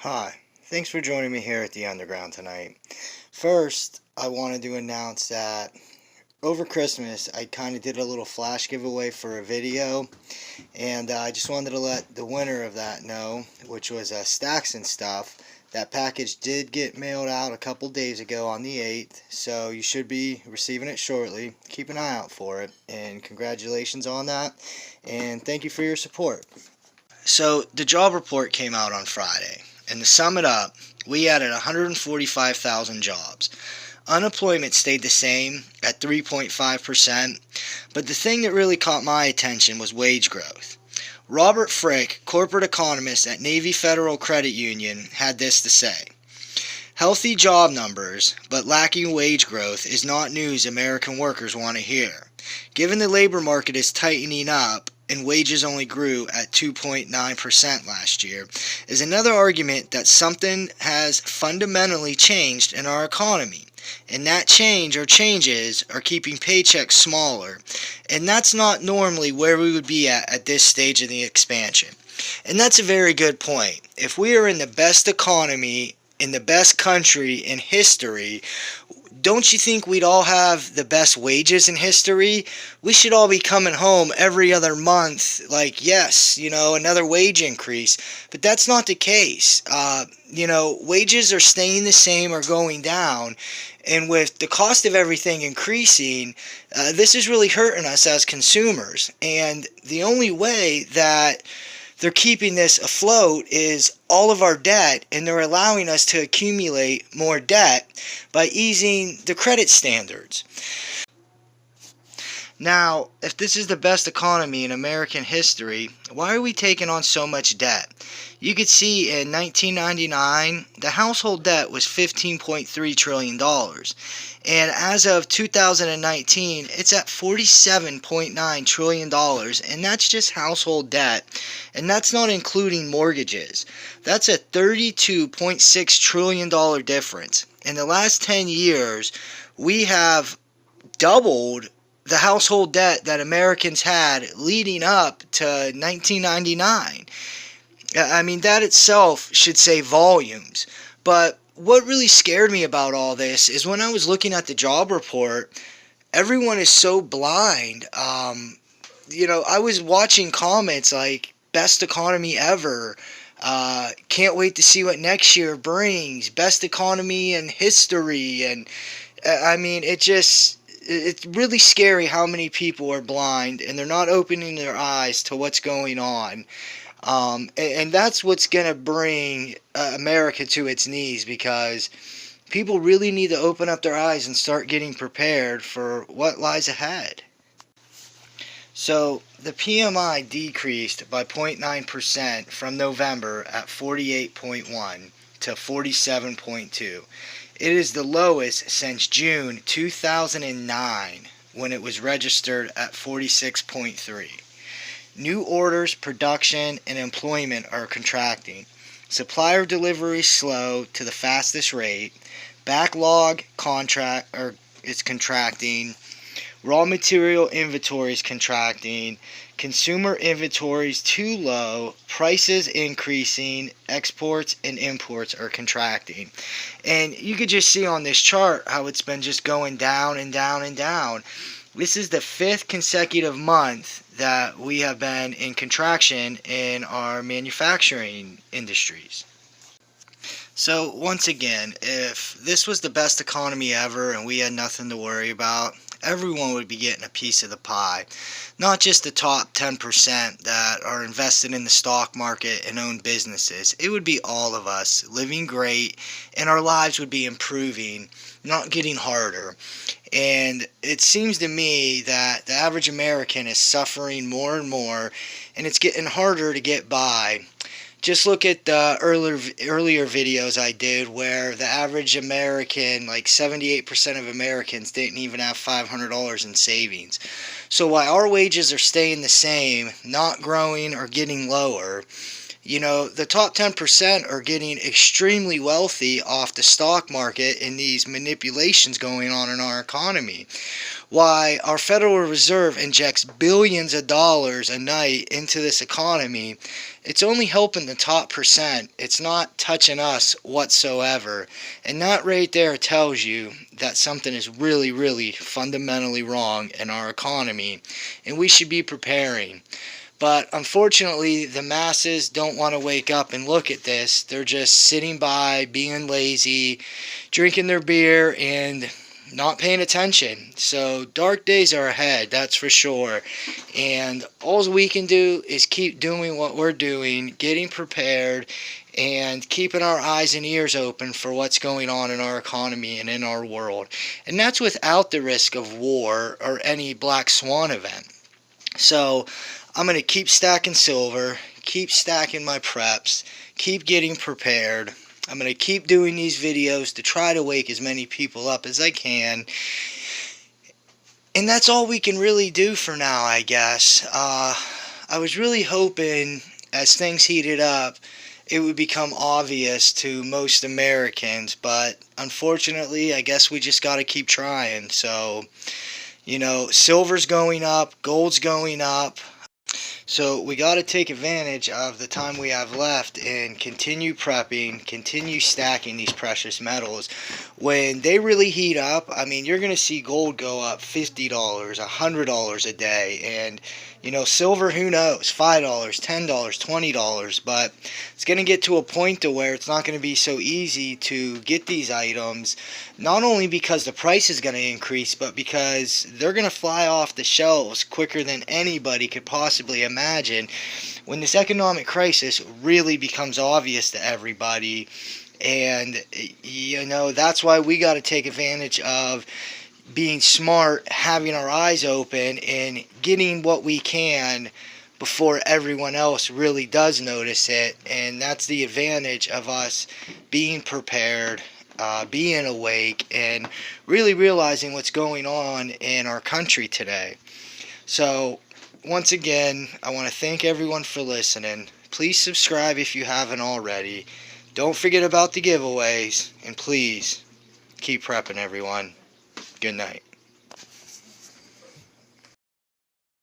Hi, thanks for joining me here at the Underground tonight. First, I wanted to announce that over Christmas I kind of did a little flash giveaway for a video, and I just wanted to let the winner of that know, which was Stacks and Stuff. That package did get mailed out a couple days ago on the 8th, so you should be receiving it shortly. Keep an eye out for it, and congratulations on that, and thank you for your support. So the job report came out on Friday, and to sum it up, we added 145,000 jobs. Unemployment stayed the same at 3.5%, but the thing that really caught my attention was wage growth. Robert Frick, corporate economist at Navy Federal Credit Union, had this to say: "Healthy job numbers, but lacking wage growth is not news American workers want to hear. Given the labor market is tightening up, and wages only grew at 2.9% last year, is another argument that something has fundamentally changed in our economy. And that change or changes are keeping paychecks smaller. And that's not normally where we would be at this stage of the expansion." And that's a very good point. If we are in the best economy, in the best country in history, don't you think we'd all have the best wages in history? We should all be coming home every other month, like, yes, another wage increase. But that's not the case. Wages are staying the same or going down. And with the cost of everything increasing, this is really hurting us as consumers. And the only way that they're keeping this afloat is all of our debt, and they're allowing us to accumulate more debt by easing the credit standards. Now, if this is the best economy in American history, why are we taking on so much debt? You could see in 1999, the household debt was $15.3 trillion. And as of 2019, it's at $47.9 trillion. And that's just household debt. And that's not including mortgages. That's a $32.6 trillion difference. In the last 10 years, we have doubled the household debt that Americans had leading up to 1999. I mean, that itself should say volumes. But what really scared me about all this is when I was looking at the job report, everyone is so blind. I was watching comments like, best economy ever. Can't wait to see what next year brings. Best economy in history. And I mean, it's really scary how many people are blind and they're not opening their eyes to what's going on. And that's what's going to bring America to its knees, because people really need to open up their eyes and start getting prepared for what lies ahead. So the PMI decreased by 0.9% from November at 48.1 to 47.2. It is the lowest since June 2009, when it was registered at 46.3. New orders, production, and employment are contracting. Supplier delivery slow to the fastest rate. Backlog is contracting. Raw material inventory is contracting. Consumer inventories too low. Prices increasing. Exports and imports are contracting. And you could just see on this chart how it's been just going down and down and down. This is the 5th consecutive month that we have been in contraction in our manufacturing industries. So once again, if this was the best economy ever and we had nothing to worry about, everyone would be getting a piece of the pie. Not just the top 10% that are invested in the stock market and own businesses. It would be all of us living great, and our lives would be improving, not getting harder. And it seems to me that the average American is suffering more and more, and it's getting harder to get by. Just look at the earlier videos I did where the average American, like 78% of Americans, didn't even have $500 in savings. So while our wages are staying the same, not growing or getting lower, The top 10% are getting extremely wealthy off the stock market and these manipulations going on in our economy. Why our Federal Reserve injects billions of dollars a night into this economy, it's only helping the top percent. It's not touching us whatsoever. And that right there tells you that something is really, really fundamentally wrong in our economy, and we should be preparing. But unfortunately, the masses don't want to wake up and look at this. They're just sitting by, being lazy, drinking their beer, and not paying attention. So dark days are ahead, that's for sure. And all we can do is keep doing what we're doing, getting prepared, and keeping our eyes and ears open for what's going on in our economy and in our world. And that's without the risk of war or any black swan event. So I'm going to keep stacking silver, keep stacking my preps, keep getting prepared. I'm going to keep doing these videos to try to wake as many people up as I can. And that's all we can really do for now, I guess. I was really hoping as things heated up, it would become obvious to most Americans. But unfortunately, I guess we just got to keep trying. So, silver's going up, gold's going up. So we got to take advantage of the time we have left and continue prepping, continue stacking these precious metals. When they really heat up, I mean, you're going to see gold go up $50, $100 a day. And, silver, who knows, $5, $10, $20. But it's going to get to a point to where it's not going to be so easy to get these items, not only because the price is going to increase, but because they're going to fly off the shelves quicker than anybody could possibly imagine when this economic crisis really becomes obvious to everybody. And that's why we got to take advantage of being smart, having our eyes open, and getting what we can before everyone else really does notice it. And that's the advantage of us being prepared, being awake, and really realizing what's going on in our country today. So once again, I want to thank everyone for listening. Please subscribe if you haven't already. Don't forget about the giveaways, and please keep prepping, everyone. Good night.